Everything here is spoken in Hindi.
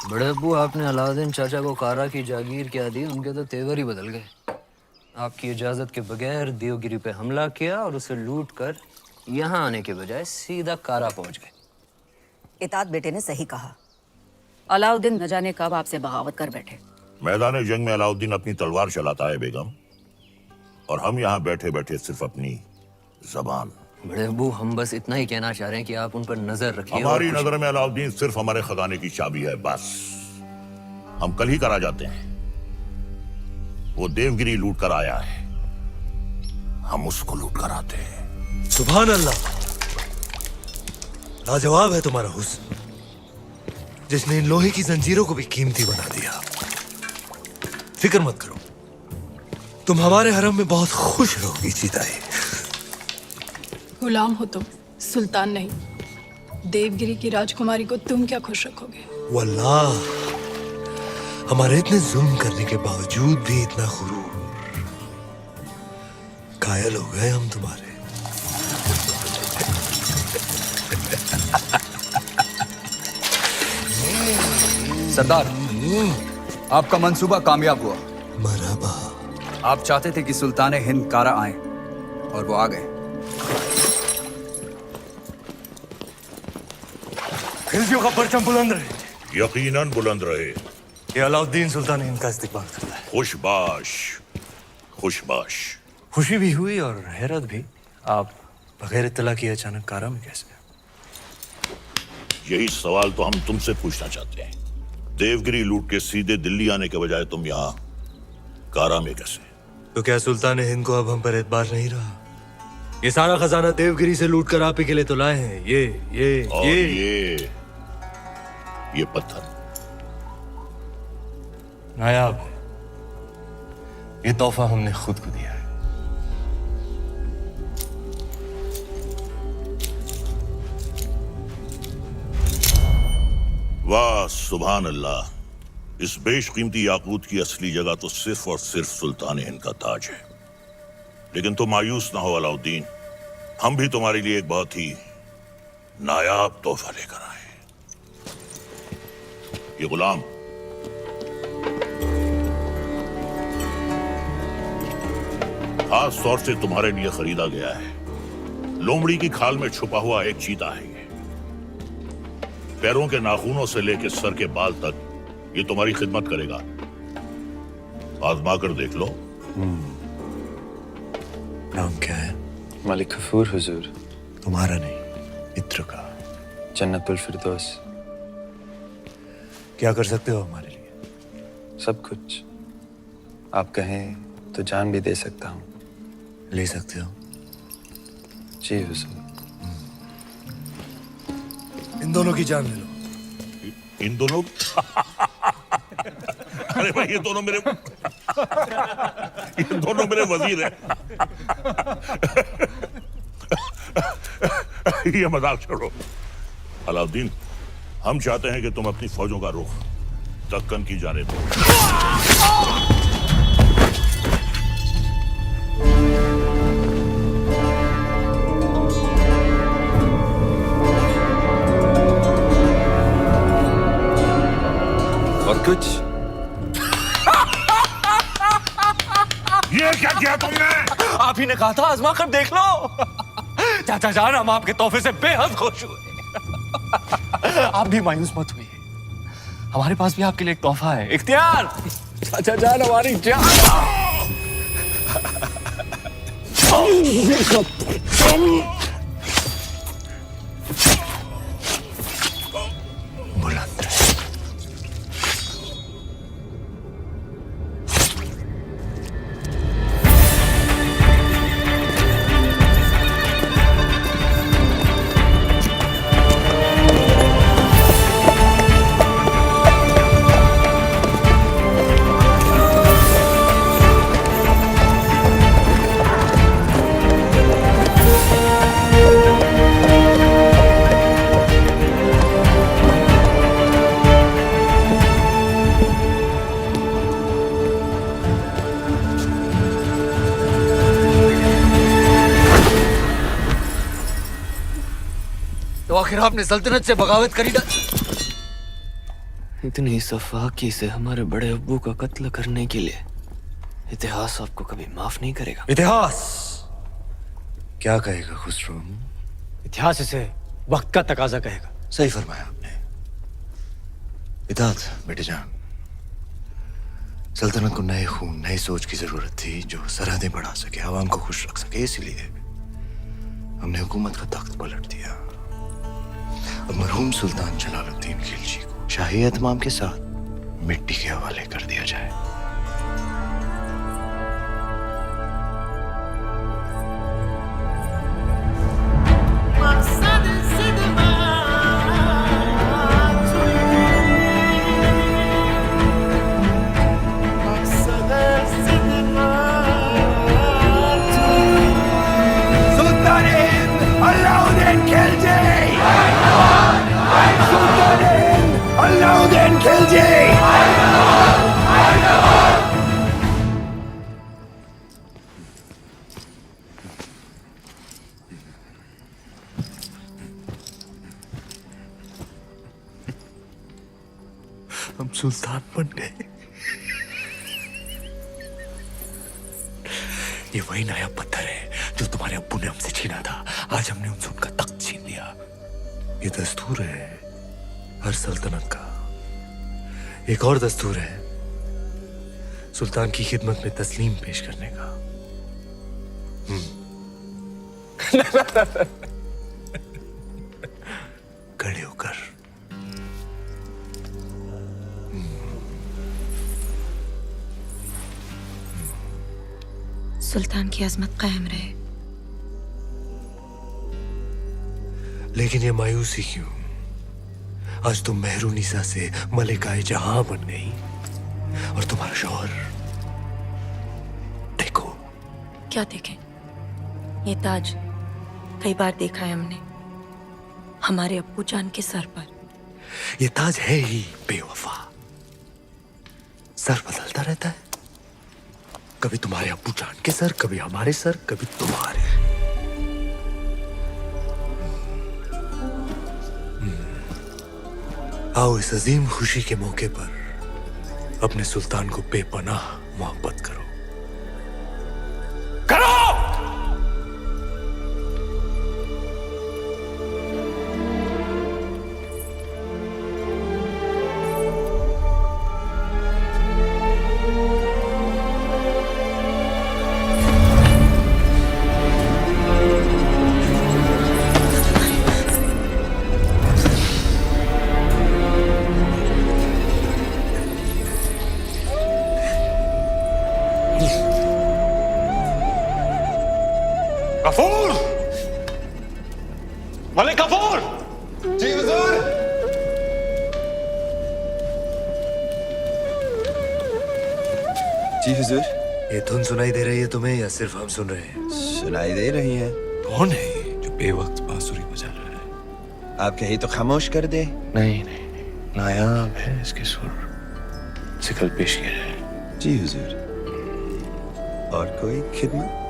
बड़े अब्बू, आपने अलाउद्दीन चाचा को कारा की जागीर क्या दी, उनके तो तेवर ही बदल गए। आपकी इजाजत के बगैर देवगिरी पे हमला किया और उसे लूट कर यहाँ आने के बजाय सीधा कारा पहुंच गए। इतात बेटे ने सही कहा। अलाउद्दीन न जाने कब आपसे बगावत कर बैठे। मैदान जंग में अलाउद्दीन अपनी तलवार चलाता है बेगम, और हम यहाँ बैठे बैठे सिर्फ अपनी जबान। बड़े अब्बू, हम बस इतना ही कहना चाह रहे हैं कि आप उन पर नजर रखिए। हमारी नजर में अलाउद्दीन सिर्फ हमारे खजाने की चाबी है, बस। हम कल ही करा जाते हैं। वो देवगिरी लूट कर आया है, हम उसको लूट कर आते हैं। सुभान अल्लाह, लाजवाब है तुम्हारा हुस्न, जिसने इन लोहे की जंजीरों को भी कीमती बना दिया। फिक्र मत करो, तुम हमारे हरम में बहुत खुश रहोगी सीताई। गुलाम हो तुम, सुल्तान नहीं। देवगिरी की राजकुमारी को तुम क्या खुश रखोगे? वल्लाह, हमारे इतने जुल्म करने के बावजूद भी इतना गुरूर। कायल हो गए हम तुम्हारे। सरदार, आपका मंसूबा कामयाब हुआ। मरहबा। आप चाहते थे कि सुल्तान हिंद कारा आए, और वो आ गए। खिलजियों का परचम बुलंद रहे। यकीनन बुलंद रहे। ये अलाउद्दीन सुल्तान हिंद का इस्तिकबाल करता है। खुशबाश, खुशबाश। खुशी भी हुई और हैरत भी। आप बगैर इत्तला किए अचानक कारा में कैसे? यही सवाल तो हम तुमसे पूछना चाहते हैं। देवगिरी लूट के सीधे दिल्ली आने के बजाय तुम यहाँ कारा में कैसे? तो क्या सुल्तान हिंद को अब हम पर एतबार नहीं रहा? ये सारा खजाना देवगिरी से लूट कर आप ही के लिए तो लाए हैं। ये पत्थर नायाब है। ये तोहफा हमने खुद को दिया है। वाह सुभान अल्लाह, इस बेशकीमती याकूत की असली जगह तो सिर्फ और सिर्फ सुल्तान हिंद का ताज है। लेकिन तुम मायूस ना हो अलाउद्दीन, हम भी तुम्हारे लिए एक बहुत ही नायाब तोहफा लेकर आए। ये गुलाम खास तौर से तुम्हारे लिए खरीदा गया है। लोमड़ी की खाल में छुपा हुआ एक चीता है ये। पैरों के नाखूनों से लेकर सर के बाल तक ये तुम्हारी खिदमत करेगा। आजमा कर देख लो। नाम क्या है? मलिक गफूर हुजूर। तुम्हारा नहीं, मित्र का। जन्नतुल फिरदौस। क्या कर सकते हो हमारे लिए? सब कुछ। आप कहें तो जान भी दे सकता हूँ। ले सकते हो? जी हुजूर। इन दोनों की जान ले लो। इन दोनों अरे भाई, ये दोनों मेरे वजीर हैं। ये मजाक छोड़ो अलाउद्दीन, हम चाहते हैं कि तुम अपनी फौजों का रुख दक्कन की जानिब दो। और कुछ ये क्या किया तुमने? आप ही ने कहा था आजमा कर देख लो। चाचा जान, हम आपके तोहफे से बेहद खुश हुए। आप भी मायूस मत हुई, हमारे पास भी आपके लिए एक तोहफा है। इख्तियार, चाचा जान हमारी जान। बुलंद रहे। तो आखिर आपने सल्तनत से बगावत करी इतनी सफाकी से हमारे बड़े अब्बू का कत्ल करने के लिए इतिहास आपको कभी माफ नहीं करेगा। इतिहास क्या कहेगा खुसरो? इतिहास इसे वक्त का तकाजा कहेगा। सही फरमाया आपने। इताद बेटे जान, सल्तनत को नए खून नई सोच की जरूरत थी जो सरहदें बढ़ा सके, आवाम को खुश रख सके। इसलिए हमने हुकूमत का तख्त पलट दिया। अब मरहूम सुल्तान जलालुद्दीन खिलजी को शाही एहतमाम के साथ मिट्टी के हवाले कर दिया जाए। हम सुल्तान बन गए। ये वही नया पत्थर है जो तुम्हारे अब्बू ने हमसे छीना था। आज हमने उनसे उनका तख्त छीन लिया। ये दस्तूर है हर सल्तनत का। एक और दस्तूर है सुल्तान की खिदमत में तस्लीम पेश करने का। खड़े होकर सुल्तान की अजमत कायम रहे। लेकिन ये मायूसी क्यों? आज तुम मेहरुनिसा से मलिकाए जहां बन गई और तुम्हारा शौहर देखो। क्या देखें? ये ताज कई बार देखा है हमने हमारे अब्बू जान के सर पर। ये ताज है ही बेवफा। सर बदलता रहता है, कभी तुम्हारे अब्बू जान के सर, कभी हमारे सर, कभी तुम्हारे। आओ इस अजीम खुशी के मौके पर अपने सुल्तान को बेपनाह मोहब्बत करो। गफूर! मलिक गफूर! जी हुजूर। जी हुजूर। ये धुन सुनाई दे रही है तुम्हें या सिर्फ हम सुन रहे हैं? सुनाई दे रही है। कौन है ये जो बेवक्त बांसुरी बजा रहा है? आप कहीं तो खामोश कर दे। नहीं नहीं नहीं, नायाब है इसके सुर। इसे कल पेश किया जाए। जी हुजूर। और कोई खिदमत?